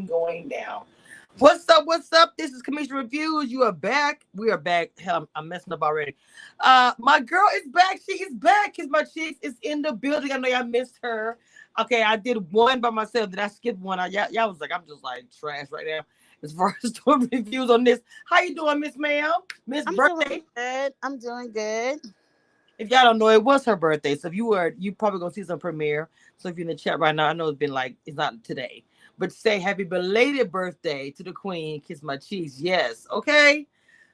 going down. What's up? What's up? This is Commission Reviews. You are back. We are back. Hell, I'm messing up already. My girl is back. She is back. Kiss My Cheeks is in the building. I know y'all missed her. Okay, I did one by myself. Did I skip one? Y'all was like, I'm just like trash right now as far as doing reviews on this. How you doing, Miss Ma'am? Miss I'm doing Birthday? good. I'm doing good. If y'all don't know, it was her birthday. So if you probably gonna see some premiere. So if you're in the chat right now, I know it's been like it's not today, but say happy belated birthday to the Queen. Kiss my cheeks. Yes. Okay.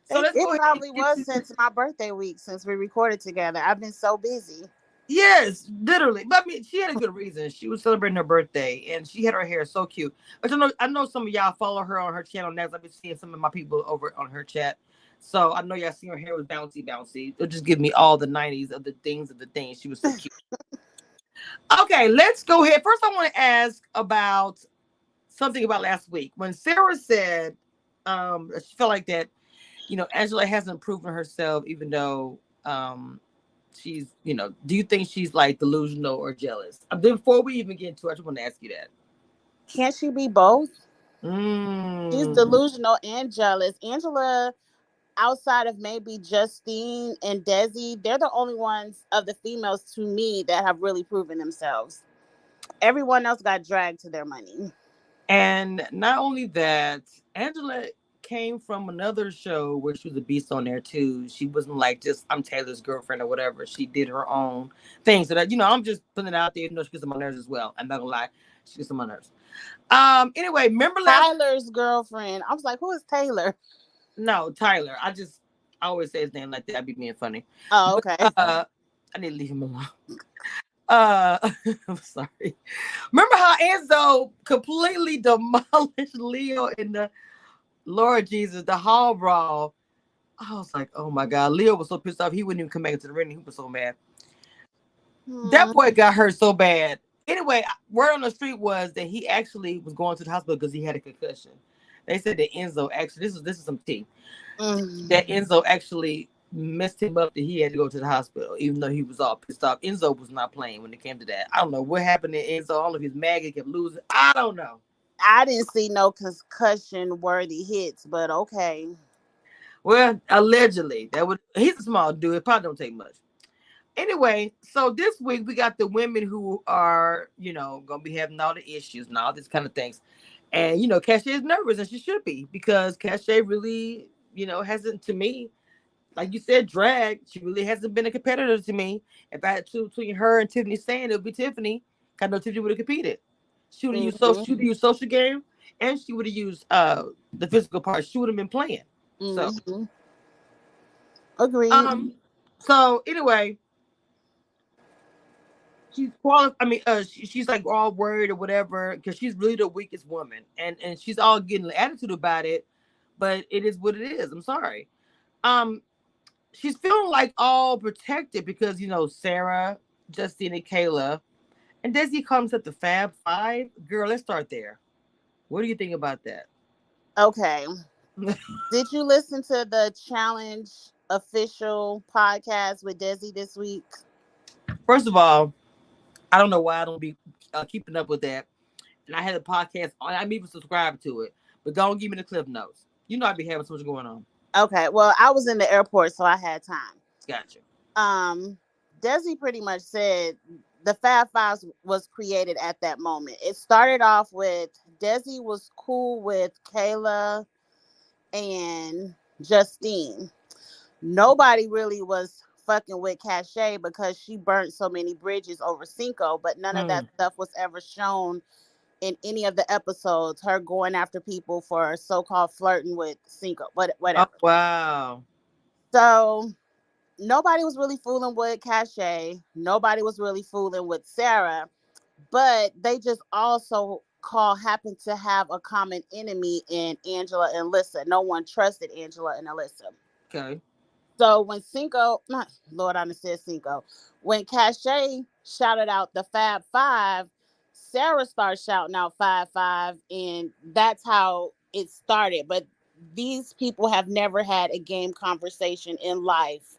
So It, let's it go ahead and probably get was to since my birthday week since we recorded together. I've been so busy. yes, literally. But I mean, she had a good reason. She was celebrating her birthday, and she had her hair so cute. But I know some of y'all follow her on her channel. Next, I've been seeing some of my people over on her chat. So I know y'all seen her hair was bouncy, bouncy. It'll just give me all the '90s of the things. She was so cute. Okay, let's go ahead. First, I want to ask about something about last week when Sarah said she felt like that, Angela hasn't proven herself, even though she's, do you think she's like delusional or jealous? Before we even get into it, I just want to ask you that. Can't she be both? She's Mm. delusional and jealous. Angela, outside of maybe Justine and Desi, they're the only ones of the females to me that have really proven themselves. Everyone else got dragged to their money. And not only that, Angela came from another show where she was a beast on there too. She wasn't like just I'm Taylor's girlfriend or whatever. She did her own thing. So that I'm just putting it out there. She gets on my nerves as well. I'm not gonna lie, she gets on my nerves. Anyway, remember last Tyler's girlfriend. I was like, who is Taylor? no Tyler. I always say his name like that. I'd be being funny, Oh, but okay. I need to leave him alone. Uh, I'm sorry. Remember how Enzo completely demolished Leo in the Lord Jesus, the hall brawl. I was like, oh my God. Leo was so pissed off. He wouldn't even come back into the ring. He was so mad. That Hmm. boy got hurt so bad. Anyway, word on the street was that he actually was going to the hospital because he had a concussion. They said that Enzo actually, this is some tea, that Mm. Enzo actually messed him up that he had to go to the hospital, even though he was all pissed off. Enzo was not playing when it came to that. I don't know what happened to Enzo. I don't know if his maggot kept losing. I don't know. I didn't see no concussion worthy hits, but okay. Well, allegedly, he's a small dude. It probably don't take much. Anyway, so this week we got the women who are, gonna be having all the issues and all this kind of things. And Cache is nervous and she should be because Cache really, hasn't to me, like you said, drag. She really hasn't been a competitor to me. If I had to between her and Tiffany saying it would be Tiffany, I know Tiffany would have competed. She Hmm. would have used social game and she would have used the physical part. She would have been playing. So Hmm. Agreed. um so anyway, she's qualified. I mean, she's like all worried or whatever because she's really the weakest woman, and she's all getting an attitude about it. But it is what it is. I'm sorry. Um, she's feeling like all protected because Sarah, Justine, and Kayla, and Desi comes at the Fab Five. Girl, let's start there. What do you think about that? Okay. Did you listen to the challenge official podcast with Desi this week? First of all, I don't know why I don't be keeping up with that, and I had a podcast on. I'm even subscribed to it, but don't give me the cliff notes. I be having so much going on. Okay. Well, I was in the airport, so I had time. Gotcha. Um, Desi pretty much said the Fab Fives was created at that moment. It started off with Desi was cool with Kayla and Justine. Nobody really was fucking with Cachet because she burnt so many bridges over Cinco, but none of that Hmm. stuff was ever shown in any of the episodes. Her going after people for so-called flirting with Cinco, Oh whatever. wow. So nobody was really fooling with Cachet. Nobody was really fooling with Sarah, but they just also happened to have a common enemy in Angela and Alyssa. No one trusted Angela and Alyssa. Okay. So when Cinco, not Lord, I said Cinco, when Cachet shouted out the Fab Five, Sarah started shouting out Five, and that's how it started. But these people have never had a game conversation in life,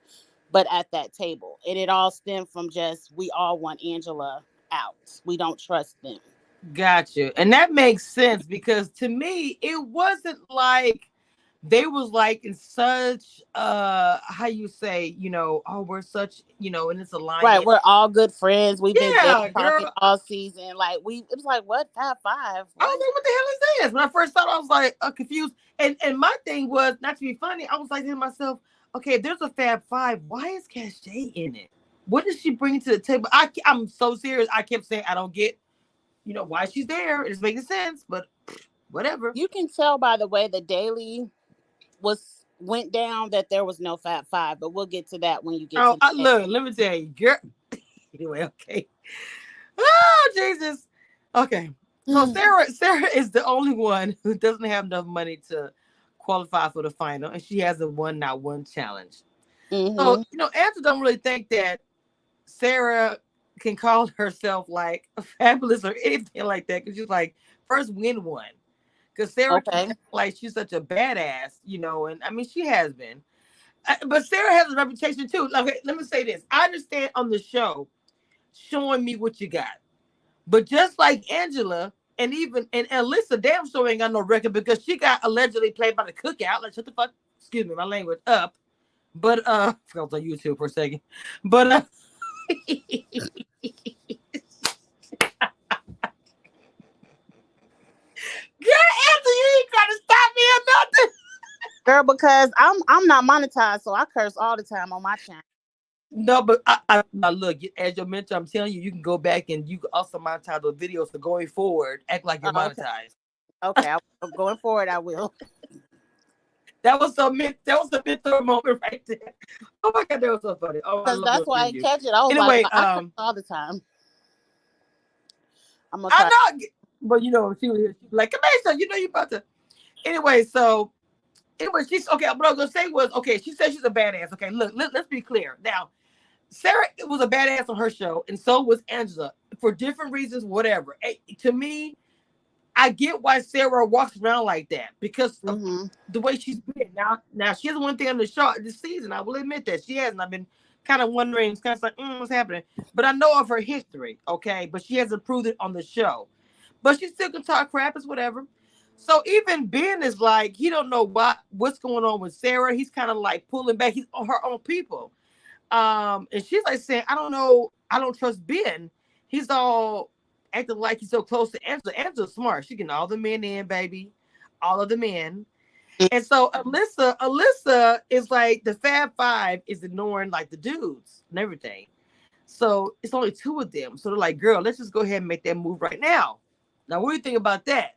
but at that table, and it all stemmed from just we all want Angela out. We don't trust them. Gotcha. And that makes sense because to me, it wasn't like they was like in such how you say, oh, we're such, in this Right, alliance. we're all good friends. We've been Yeah, talking girl. all season. Like it was like, what, Fab Five? I was What? like, what the hell is this? When I first saw it, I was like confused. And my thing was not to be funny. I was like to myself, okay, if there's a Fab Five, why is Cache in it? What does she bring to the table? I'm so serious. I kept saying I don't get, why she's there. It's making sense, but whatever. You can tell by the way the daily went down that there was no Fab Five, but we'll get to that when you get Oh, to the look, let me tell you, girl. Anyway, okay. Oh, Jesus. Okay. So Sarah is the only one who doesn't have enough money to qualify for the final, and she has a one not one challenge. So, Angela don't really think that Sarah can call herself like fabulous or anything like that, because she's like, first win one. Because Sarah can like she's such a badass, and I mean she has been. But Sarah has a reputation too. Okay, let me say this. I understand on the show showing me what you got. But just like Angela and Alyssa, damn sure ain't got no record because she got allegedly played by the cookout. Like, shut the fuck, excuse me, my language up. But I forgot on YouTube for a second. But girl, Angela, you ain't trying to stop me or nothing. Girl, because I'm not monetized, so I curse all the time on my channel. No, but I now look, as your mentor, I'm telling you, you can go back and you can also monetize those videos. So going forward, act like you're monetized. Okay, going forward, I will. That was a mentor moment right there. Oh my God, that was so funny. Oh, because that's why I catch it. I was anyway, like, I curse all the time. I'm gonna I know, but she was like, come here, so you about to. Anyway, so she's okay. What I was gonna say was, okay, she said she's a badass. Okay, look, let's be clear now. Sarah was a badass on her show, and so was Angela for different reasons, whatever. To me, I get why Sarah walks around like that because of the way she's been. Now she hasn't won thing on the show this season. I will admit that she hasn't. I've been kind of wondering, kind of like, what's happening? But I know of her history, okay? But she hasn't proved it on the show. But she still can talk crap, it's whatever. So even Ben is like, he don't know what's going on with Sarah. He's kind of like pulling back. He's on her own people. And she's like saying, I don't know, I don't trust Ben. He's all acting like he's so close to Angela. Angela's smart. She getting all the men in, baby. All of the men. And so Alyssa is like the Fab Five is ignoring like the dudes and everything. So it's only two of them. So they're like, girl, let's just go ahead and make that move right now. Now, what do you think about that?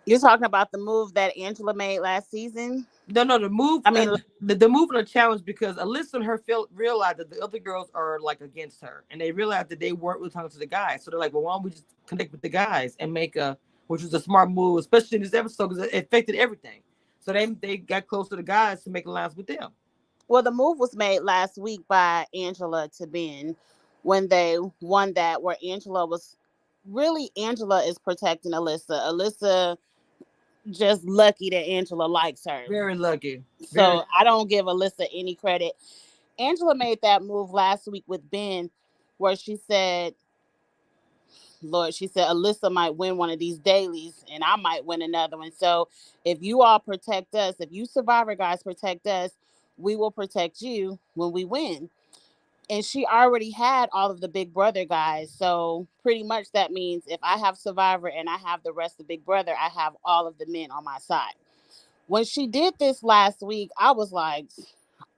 You're talking about the move that Angela made last season? No, the move. I mean, the move and the challenge, because Alyssa and her realized that the other girls are like against her, and they realized that they weren't really talking to the guys. So they're like, well, why don't we just connect with the guys and make which was a smart move, especially in this episode because it affected everything. So they got close to the guys to make alliance with them. Well, the move was made last week by Angela to Ben when they won that, where Angela is protecting Alyssa. Alyssa just lucky that Angela likes her. Very lucky. So I don't give Alyssa any credit. Angela made that move last week with Ben where she said, Alyssa might win one of these dailies and I might win another one. So if you all protect us, if you Survivor guys protect us, we will protect you when we win. And she already had all of the Big Brother guys. So pretty much that means if I have Survivor and I have the rest of Big Brother, I have all of the men on my side. When she did this last week, I was like,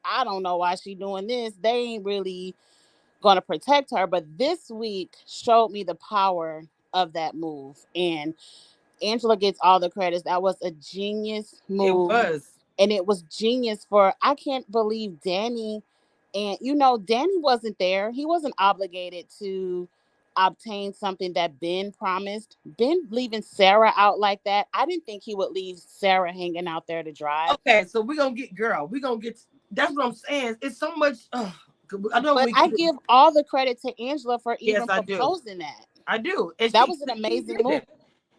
I don't know why she's doing this. They ain't really going to protect her. But this week showed me the power of that move. And Angela gets all the credits. That was a genius move. It was. And it was genius I can't believe Danny. And, Danny wasn't there. He wasn't obligated to obtain something that Ben promised. Ben leaving Sarah out like that, I didn't think he would leave Sarah hanging out there to dry. Okay, so we're going to get, that's what I'm saying. It's so much. I know, but I give all the credit to Angela for even proposing that. I do. And that was an amazing move.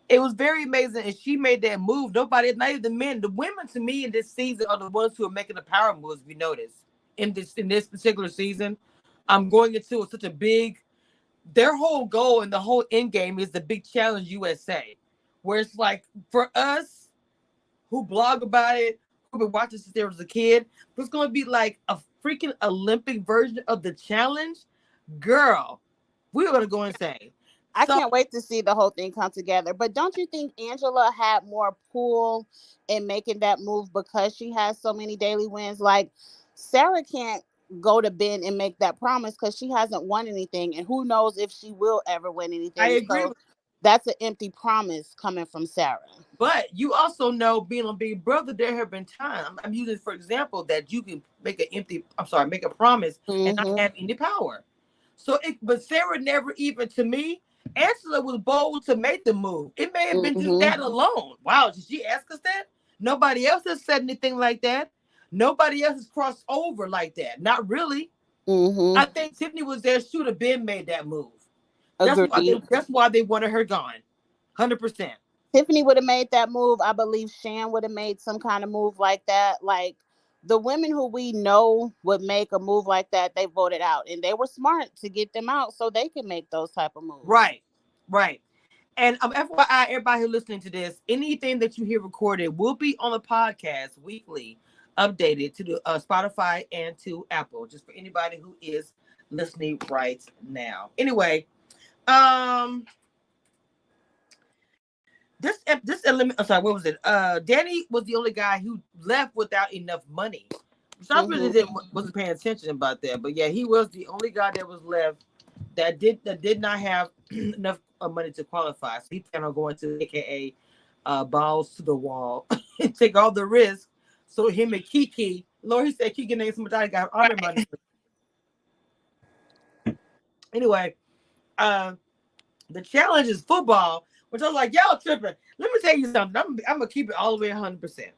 It was very amazing, and she made that move. Nobody, not even the men, the women to me in this season are the ones who are making the power moves. We notice in this particular season, I'm going into such a big their whole goal and the whole end game is the Big Challenge USA, where it's like for us who blog about it, who've been watching since there was a kid, it's going to be like a freaking Olympic version of the challenge. Girl, we're going to go insane. I can't wait to see the whole thing come together. But don't you think Angela had more pull in making that move because she has so many daily wins? Like, Sarah can't go to Ben and make that promise because she hasn't won anything, and who knows if she will ever win anything. I agree. So that's an empty promise coming from Sarah. But you also know, being on Big Brother, there have been times, I'm using for example, that you can make a promise and not have any power. So but Sarah never even, to me, Angela was bold to make the move. It may have been just that alone. Wow, did she ask us that? Nobody else has said anything like that. Nobody else has crossed over like that. Not really. I think Tiffany was there. She would have been made that move. That's why they wanted her gone. 100%. Tiffany would have made that move. I believe Shan would have made some kind of move like that. Like, the women who we know would make a move like that, they voted out, and they were smart to get them out so they can make those type of moves. Right. And FYI, everybody who's listening to this, anything that you hear recorded will be on the podcast weekly, updated to the Spotify and to Apple, just for anybody who is listening right now. Anyway, this element, I'm sorry, what was it? Danny was the only guy who left without enough money. So I really wasn't paying attention about that. But yeah, he was the only guy that was left that did not have enough money to qualify. So he planned on going to AKA balls to the wall and take all the risk. So him and Kiki, Lord, he said Kiki named somebody got army money. Anyway, the challenge is football, which I was like, y'all tripping. Let me tell you something. I'm gonna keep it all the way 100%.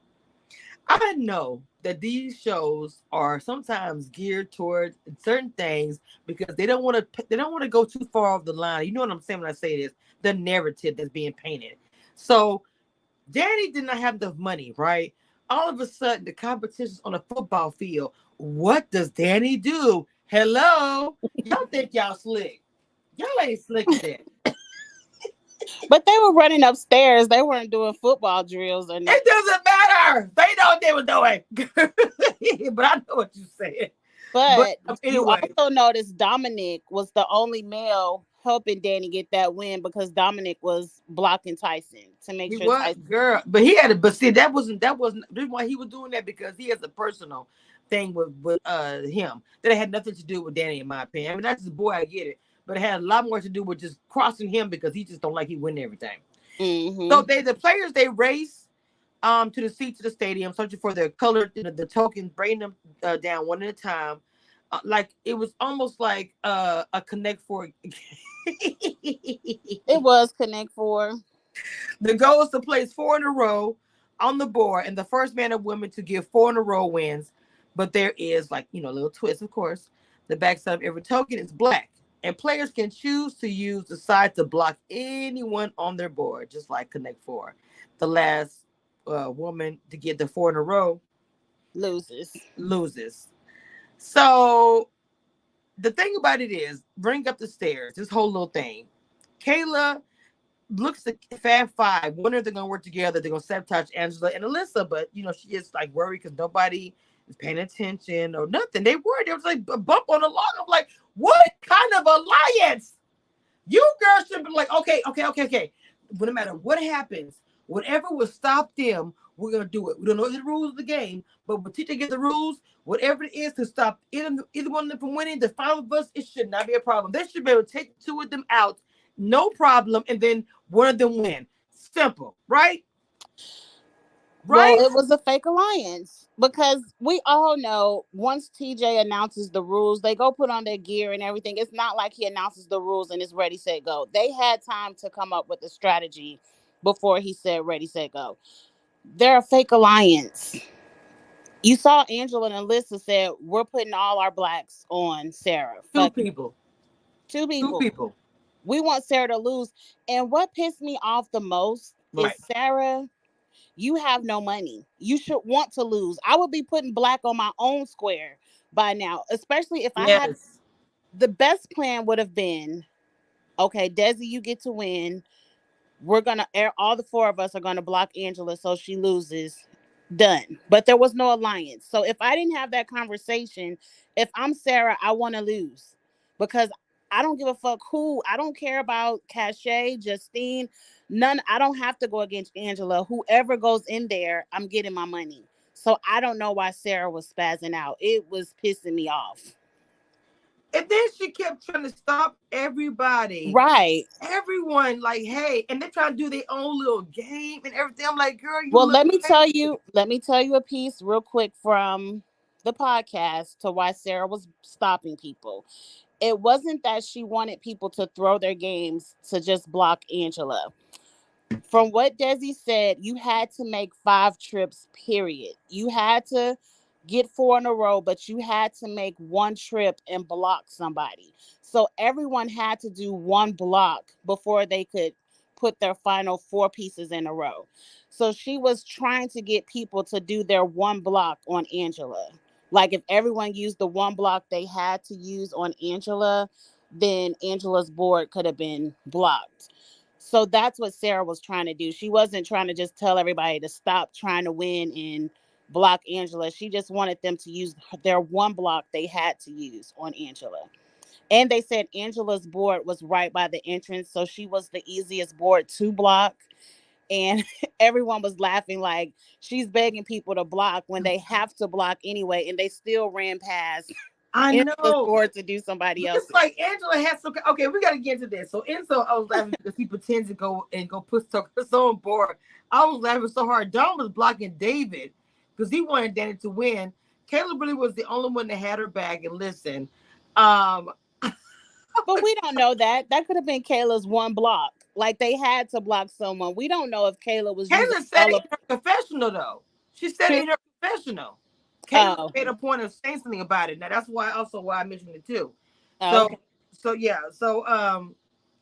I know that these shows are sometimes geared toward certain things because they don't want to go too far off the line. You know what I'm saying when I say this? The narrative that's being painted. So Danny did not have enough money, right? All of a sudden, the competition's on a football field. What does Danny do? Hello, y'all think y'all slick? Y'all ain't slick at that. But they were running upstairs. They weren't doing football drills or nothing. It doesn't matter. They know what they were doing. But I know what you're saying. But anyway, you also noticed Dominic was the only male helping Danny get that win because Dominic was blocking Tyson to make sure Tyson. Girl, but he had it. But see, that wasn't the reason why he was doing that, because he has a personal thing with him that had nothing to do with Danny, in my opinion. I mean, that's his boy, I get it, but it had a lot more to do with just crossing him because he just don't like he win everything. So the players race to the seats of the stadium, searching for their color, the tokens, bringing them down one at a time. Like it was almost like a Connect Four. It was Connect Four. The goal is to place 4 in a row on the board, and the first man or woman to get 4 in a row wins. But there is, like, a little twist, of course. The backside of every token is black, and players can choose to use the side to block anyone on their board, just like Connect Four. The last woman to get the 4 in a row loses. So the thing about it is, bring up the stairs, this whole little thing. Kayla looks at Fab Five, wonder if they're gonna work together. They're gonna sabotage Angela and Alyssa, but she is like worried because nobody is paying attention or nothing. They worried. There was like a bump on the log. I'm like, what kind of alliance? You girls should be like, okay. But no matter what happens, whatever will stop them, we're gonna do it. We don't know the rules of the game, but we'll teach them to get the rules. Whatever it is to stop either one of them from winning, the 5 of us, it should not be a problem. They should be able to take 2 of them out, no problem, and then one of them win. Simple, right? Right. Well, it was a fake alliance because we all know once TJ announces the rules, they go put on their gear and everything. It's not like he announces the rules and it's ready, set, go. They had time to come up with a strategy before he said ready, set, go. They're a fake alliance. You saw Angela and Alyssa said, we're putting all our blacks on Sarah. 2 people. 2 people. We want Sarah to lose. And what pissed me off the most is, Sarah, you have no money. You should want to lose. I would be putting black on my own square by now, especially if I had. The best plan would have been okay, Desi, you get to win. We're gonna all the four of us are gonna block Angela so she loses. Done. But there was no alliance. So if I didn't have that conversation, if I'm Sarah, I want to lose because I don't give a fuck who. I don't care about Cachet, Justine, none. I don't have to go against Angela. Whoever goes in there, I'm getting my money. So I don't know why Sarah was spazzing out. It was pissing me off. And then she kept trying to stop everybody. Right. Everyone, like, hey, and they're trying to do their own little game and everything. I'm like, girl, you Well, look crazy. let me tell you a piece real quick from the podcast to why Sarah was stopping people. It wasn't that she wanted people to throw their games to just block Angela. From what Desi said, you had to make 5 trips, period. You had to get 4 in a row, but you had to make one trip and block somebody. So everyone had to do one block before they could put their final 4 pieces in a row. So she was trying to get people to do their one block on Angela. Like if everyone used the one block they had to use on Angela, then Angela's board could have been blocked. So that's what Sarah was trying to do. She wasn't trying to just tell everybody to stop trying to win and block Angela. She just wanted them to use their one block they had to use on Angela. And they said Angela's board was right by the entrance, so she was the easiest board to block. And everyone was laughing like she's begging people to block when they have to block anyway, and they still ran past I Angela's know. board to do somebody But else's. it's like Angela has some. Okay, we got to get into this. So Enzo, I was laughing because he pretends to go put his own board. I was laughing so hard. Don was blocking David because he wanted Danny to win. Kayla really was the only one that had her back and listened. Um, But we don't know that. That could have been Kayla's one block. Like they had to block someone. We don't know if Kayla was using Kayla said all it of in her confessional though. She said it in her confessional. Kayla Oh, made a point of saying something about it. Now that's why I mentioned it too. So okay. yeah.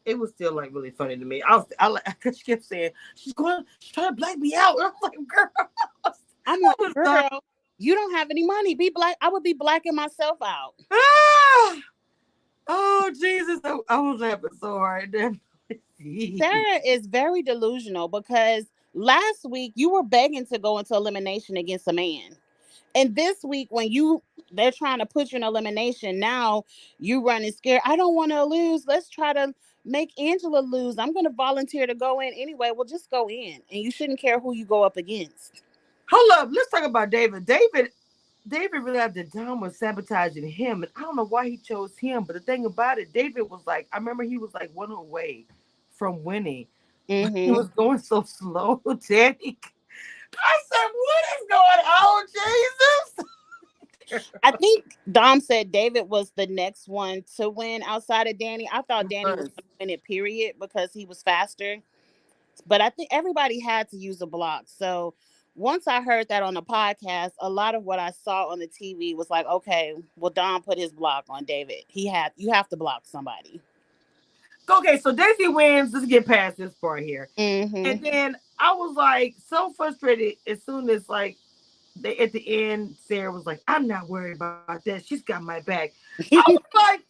It was still like really funny to me. I like because she kept saying she's trying to black me out. I was like, girl, I'm I like, was done. girl, you don't have any money. Be black. I would be blacking myself out. Ah! Oh Jesus, I was laughing so hard then. Sarah is very delusional because last week you were begging to go into elimination against a man. And this week, when they're trying to put you in elimination, now you running scared. I don't want to lose. Let's try to make Angela lose. I'm going to volunteer to go in anyway. Well, just go in, and you shouldn't care who you go up against. Hold up, let's talk about David. David realized that Don was sabotaging him, and I don't know why he chose him. But the thing about it, David was like, I remember he was like 1 away from winning. But he Hmm. was going so slow, Danny. I said, "What is going on, Jesus?" I think Dom said David was the next one to win outside of Danny. I thought Danny was Was. going to win it, period, because he was faster. But I think everybody had to use a block. So once I heard that on the podcast, a lot of what I saw on the TV was like, okay, well, Don put his block on David. You have to block somebody. Okay, so Daisy wins. Let's get past this part here. And Hmm. then I was like so frustrated as soon as like at the end, Sarah was like, "I'm not worried about that. She's got my back." I was like,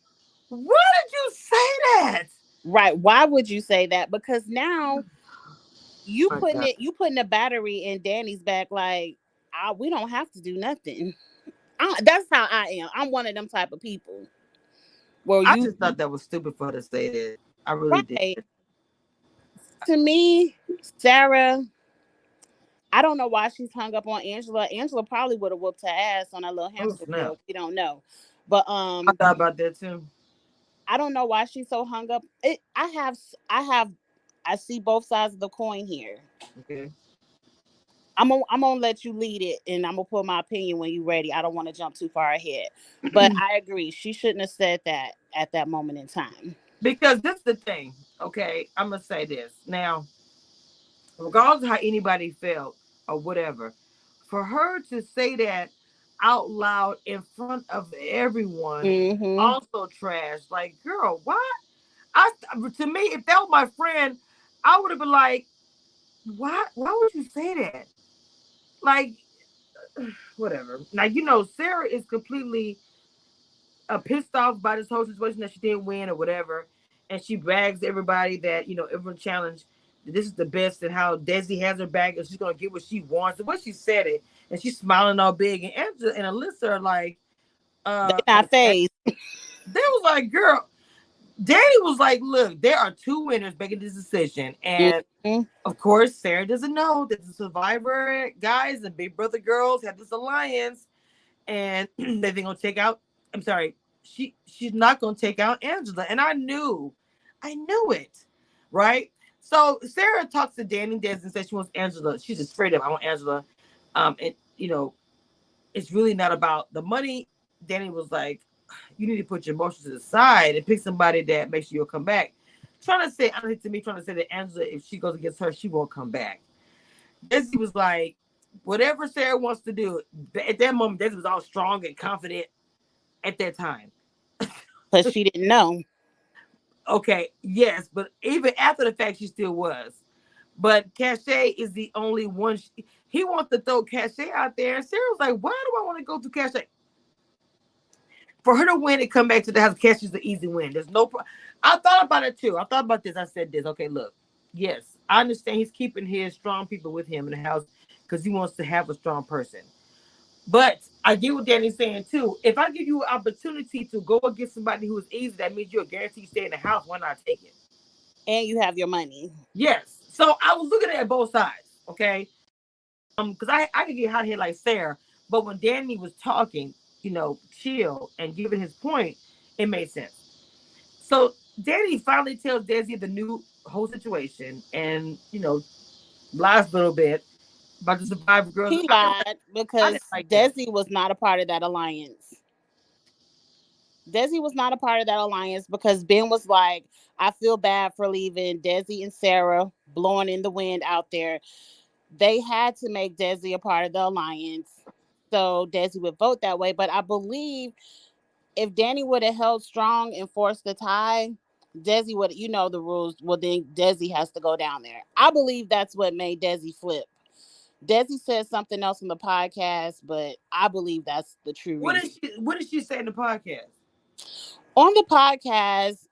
"Why did you say that?" Right. Why would you say that? Because now My God. you putting a battery in Danny's back like we don't have to do nothing. That's how I am. I'm one of them type of people where I you just thought that was stupid for her to say that. I really did. right. To me, Sarah, I don't know why she's hung up on Angela. Angela probably would have whooped her ass on that little Oh hamster snap! wheel. We don't know. But I thought about that too. I don't know why she's so hung up. I see both sides of the coin here. Okay. I'm gonna let you lead it, and I'm gonna put my opinion when you're ready. I don't want to jump too far ahead, but I agree. She shouldn't have said that at that moment in time. Because this is the thing. Okay, I'm gonna say this now. Regardless of how anybody felt or whatever, for her to say that out loud in front of everyone, Hmm. also trash. Like, girl, what? I To me, if that was my friend, I would have been like, why? Why would you say that? Like, whatever. Now Sarah is completely pissed off by this whole situation that she didn't win or whatever. and she brags to everybody that everyone challenged. This is the best, and how Desi has her back, and she's gonna get what she wants. And when she said it, and she's smiling all big, and Angela and Alyssa are like, They not okay. phased. They was like, girl. Danny was like, look, there are two winners making this decision. And Mm-hmm. of course, Sarah doesn't know that the Survivor guys and Big Brother girls have this alliance, and they're gonna take out. I'm sorry, she's not gonna take out Angela, and I knew it, right? So Sarah talks to Danny Des and says she wants Angela. She's just straight up, I want Angela. And it's really not about the money. Danny was like, you need to put your emotions to the side and pick somebody that makes sure you'll come back. Trying to say that Angela, if she goes against her, she won't come back. Desi was like, whatever Sarah wants to do. At that moment, Desi was all strong and confident at that time. Because she didn't know. Okay, yes, but even after the fact, she still was. But Cachet is the only one. He wants to throw Cachet out there. And Sarah was like, why do I want to go to Cachet? For her to win and come back to the house, Cash is the easy win. There's no I thought about it too. I thought about this. I said this. Okay, look. Yes, I understand he's keeping his strong people with him in the house because he wants to have a strong person. But I get what Danny's saying too. If I give you an opportunity to go against somebody who is easy, that means you're guaranteed to stay in the house. Why not take it? And you have your money. Yes. So I was looking at both sides. Okay. Because I could get hot here like Sarah, but when Danny was talking, chill and giving his point, it made sense. So Danny finally tells Desi the new whole situation, and lies a little bit about the Survivor girls. He lied because like Desi was not a part of that alliance. Desi was not a part of that alliance because Ben was like, I feel bad for leaving Desi and Sarah blowing in the wind out there. They had to make Desi a part of the alliance so Desi would vote that way. But I believe if Danny would have held strong and forced the tie, Desi would, the rules. Well, then Desi has to go down there. I believe that's what made Desi flip. Desi said something else on the podcast, but I believe that's the true reason. What did she say in the podcast? On the podcast,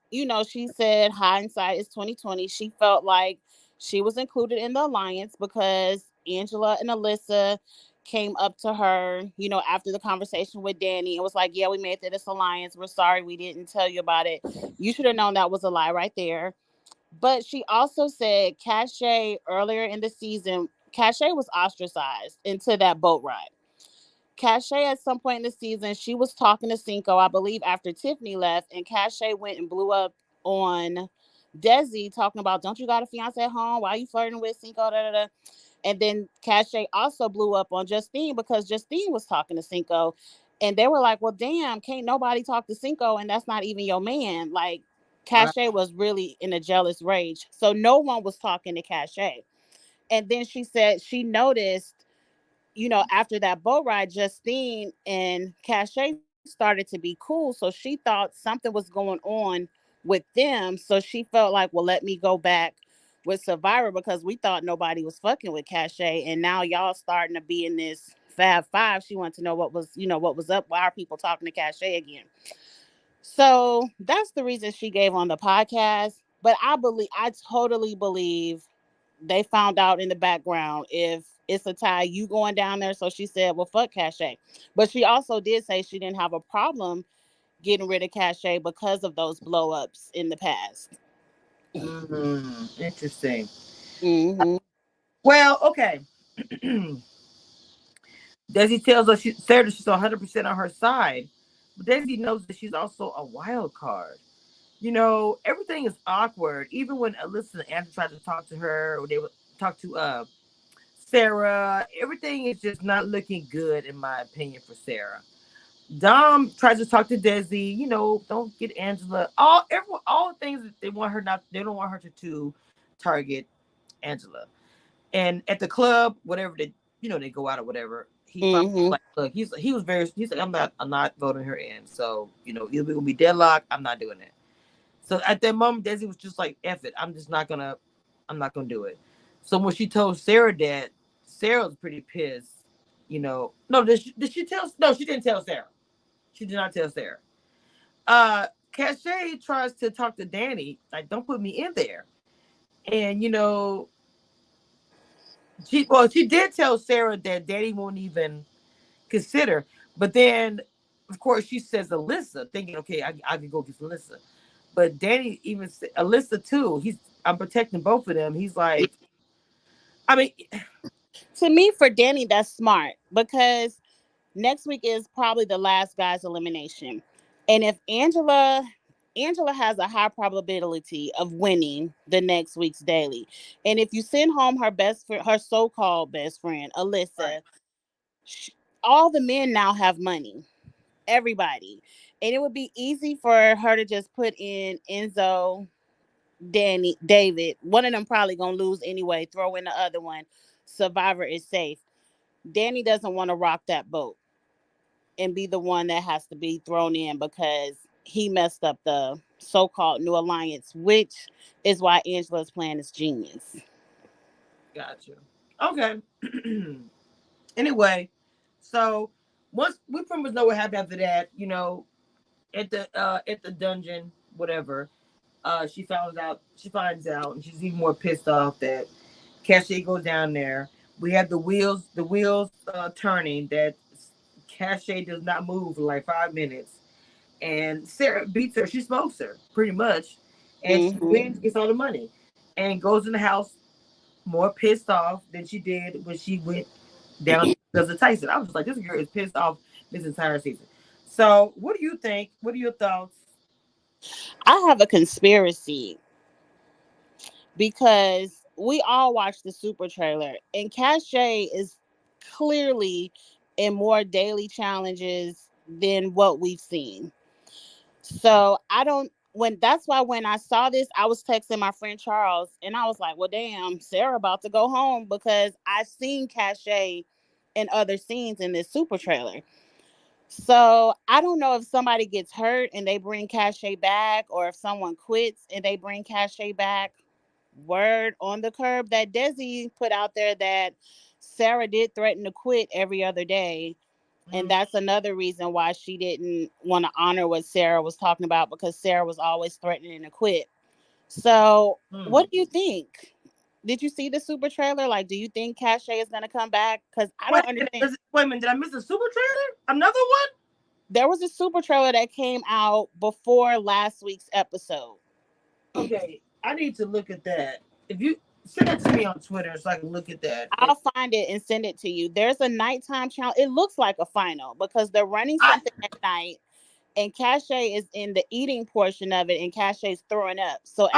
she said hindsight is 2020. She felt like she was included in the alliance because Angela and Alyssa came up to her, after the conversation with Danny and was like, yeah, we made this alliance. We're sorry we didn't tell you about it. You should have known that was a lie right there. But she also said Cachet earlier in the season, Cachet was ostracized into that boat ride. Cachet at some point in the season, she was talking to Cinco, I believe, after Tiffany left, and Cachet went and blew up on Desi, talking about, don't you got a fiance at home? Why are you flirting with Cinco? Da, da, da. And then Cachet also blew up on Justine because Justine was talking to Cinco. And they were like, well, damn, can't nobody talk to Cinco, and that's not even your man. Like, Cachet was really in a jealous rage. So no one was talking to Cachet. And then she said she noticed, after that boat ride, Justine and Cachet started to be cool. So she thought something was going on with them. So she felt like, well, let me go back with Survivor because we thought nobody was fucking with Cachet. And now y'all starting to be in this Fab Five. She wanted to know what was up. Why are people talking to Cachet again? So that's the reason she gave on the podcast. But I totally believe they found out in the background if it's a tie, you going down there. So she said, well, fuck Cachet. But she also did say she didn't have a problem getting rid of Cachet because of those blow ups in the past. Interesting. Mm-hmm. Well, okay. Desi tells us Sarah she's 100% on her side, but Desi knows that she's also a wild card. Everything is awkward. Even when Alyssa and Andrew tried to talk to her, or they would talk to Sarah, everything is just not looking good, in my opinion, for Sarah. Dom tries to talk to Desi, don't get Angela. All the things that they don't want her to target Angela. And at the club, whatever they go out or whatever, he like, look, he's like, I'm not voting her in. So, either we're gonna be deadlocked, I'm not doing it. So at that moment, Desi was just like, F it. I'm not gonna do it. So when she told Sarah that, Sarah was pretty pissed. No, did she tell? No, she didn't tell Sarah. She did not tell Sarah. Cache tries to talk to Danny, like, don't put me in there. And you know, she did tell Sarah that Danny won't even consider. But then, of course, she says Alyssa, thinking, okay, I can go get Alyssa. But Danny even said Alyssa too. I'm protecting both of them. He's like, I mean, To me, for Danny, that's smart because next week is probably the last guy's elimination. And if Angela has a high probability of winning the next week's daily. And if you send home her best friend, her so-called best friend, Alyssa, right. all the men now have money. Everybody. And it would be easy for her to just put in Enzo, Danny, David. One of them probably gonna lose anyway. Throw in the other one. Survivor is safe. Danny doesn't want to rock that boat and be the one that has to be thrown in because he messed up the so-called new alliance, which is why Angela's plan is genius. Gotcha. Okay. Anyway, so once we pretty much know what happened after that, you know, at the dungeon, whatever, she finds out, and she's even more pissed off that Cache goes down there. We have the wheels turning, that Cache does not move for like 5 minutes. And Sarah beats her, she smokes her pretty much, and she wins, gets all the money, and goes in the house more pissed off than she did when she went down because of Tyson. I was just like, this girl is pissed off this entire season. So, what do you think? What are your thoughts? I have a conspiracy because we all watched the super trailer and Cache is clearly in more daily challenges than what we've seen. So I don't when that's why when I saw this, I was texting my friend Charles and I was like, well, damn, Sarah about to go home because I've seen Cache in other scenes in this super trailer. So I don't know if somebody gets hurt and they bring Cache back or if someone quits and they bring Cache back. Word on the curb that Desi put out there that Sarah did threaten to quit every other day. And that's another reason why she didn't want to honor what Sarah was talking about because Sarah was always threatening to quit. So, what do you think? Did you see the super trailer? Like, do you think Cache is going to come back? Because I don't understand. Wait a minute, did I miss a super trailer? Another one? There was a super trailer that came out before last week's episode. Okay, I need to look at that. If you send it to me on Twitter so I can look at that. I'll find it and send it to you. There's a nighttime challenge. It looks like a final because they're running something at night, and Cache is in the eating portion of it, and Cache is throwing up. So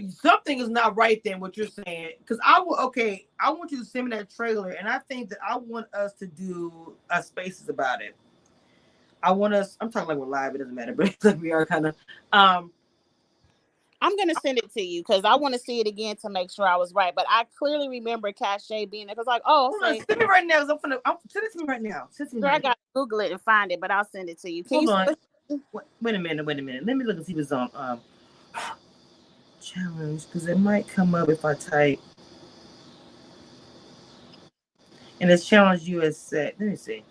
something is not right then. What you're saying? Because I want you to send me that trailer, and I think that I want us to do a spaces about it. I'm talking like we're live. It doesn't matter, but it's like we are kind of. I'm going to send it to you because I want to see it again to make sure I was right. But I clearly remember Cache being there. Because like, send it right now. Send it to me right now. I got to Google it and find it, but I'll send it to you. Hold on. Wait a minute. Let me look and see what's on challenge, because it might come up if I type. And it's Challenge USA. Let me see.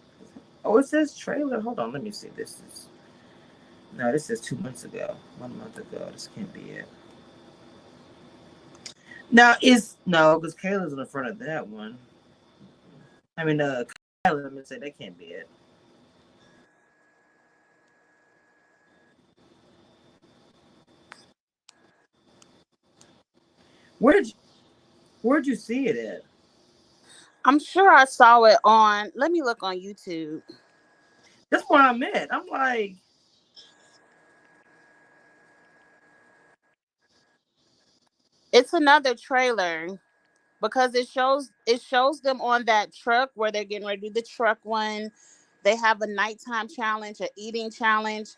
Oh, it says trailer. Hold on. Let me see. This is 2 months ago. 1 month ago. This can't be it. Now, because Kayla's in the front of that one. I mean, Kyla, let me say that can't be it. Where'd you see it at? I'm sure I saw it on. Let me look on YouTube. That's where I'm at. I'm like, it's another trailer because it shows them on that truck where they're getting ready to do the truck one. They have a nighttime challenge, an eating challenge.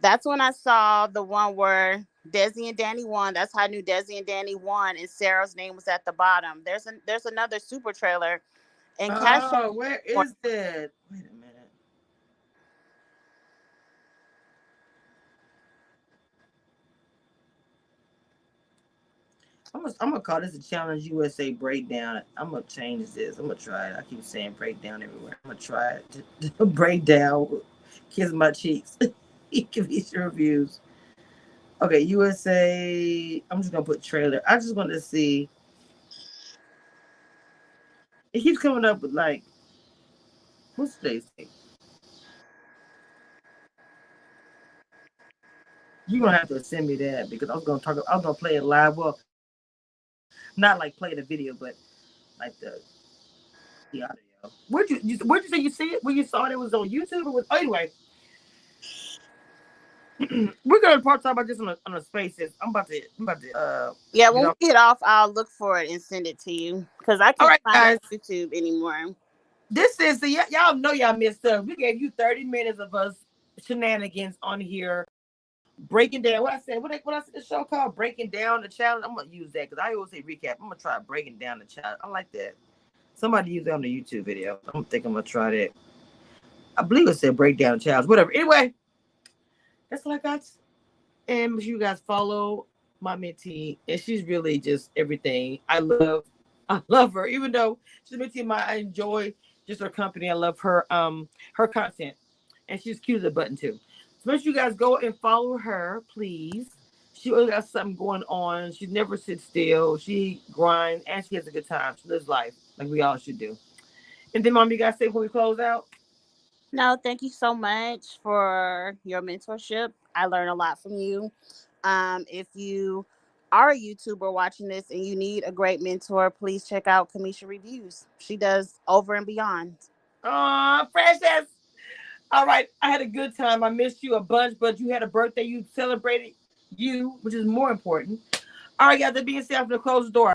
That's when I saw the one where Desi and Danny won. That's how I knew Desi and Danny won, and Sarah's name was at the bottom. There's another super trailer, and Cash. Oh, where is that? Wait a minute. I'm gonna call this a Challenge USA breakdown. I'm gonna change this. I'm gonna try it. I keep saying breakdown everywhere. I'm gonna try it to break down. Kiss my cheeks. Give me some reviews. Okay, USA. I'm just gonna put trailer. I just want to see. It keeps coming up with like, what's today's date? You're gonna have to send me that because I was gonna talk. I was gonna play it live. Well, not like play the video, but like the audio. Where'd you say you see it? Where you saw it? It was on YouTube. Or was anyway. We're gonna talk about this on the spaces. I'm about to Yeah, get when off. we get off, I'll look for it and send it to you because I All can't right, find it guys. on YouTube anymore. This is y'all know y'all missed us. We gave you 30 minutes of us shenanigans on here, breaking down what I said. What I said the show called breaking down the challenge. I'm gonna use that because I always say recap. I'm gonna try breaking down the challenge. I like that. Somebody used that on the YouTube video. I'm gonna try that. I believe it said breakdown the challenge. Whatever. Anyway, that's what I got. And you guys follow my mentee, and she's really just everything. I love her. Even though she's a mentee, I enjoy just her company. I love her content, and she's cute as a button too. So make sure you guys go and follow her, please. She always got something going on. She never sits still. She grinds, and she has a good time. She lives life like we all should do. And then, Mom, you guys say before we close out. No, thank you so much for your mentorship. I learned a lot from you. If you are a YouTuber watching this and you need a great mentor, please check out Kamisha Reviews. She does over and beyond. Aw, precious. All right, I had a good time. I missed you a bunch, but you had a birthday. You celebrated you, which is more important. All right, guys, that being said, I'm going to close the door.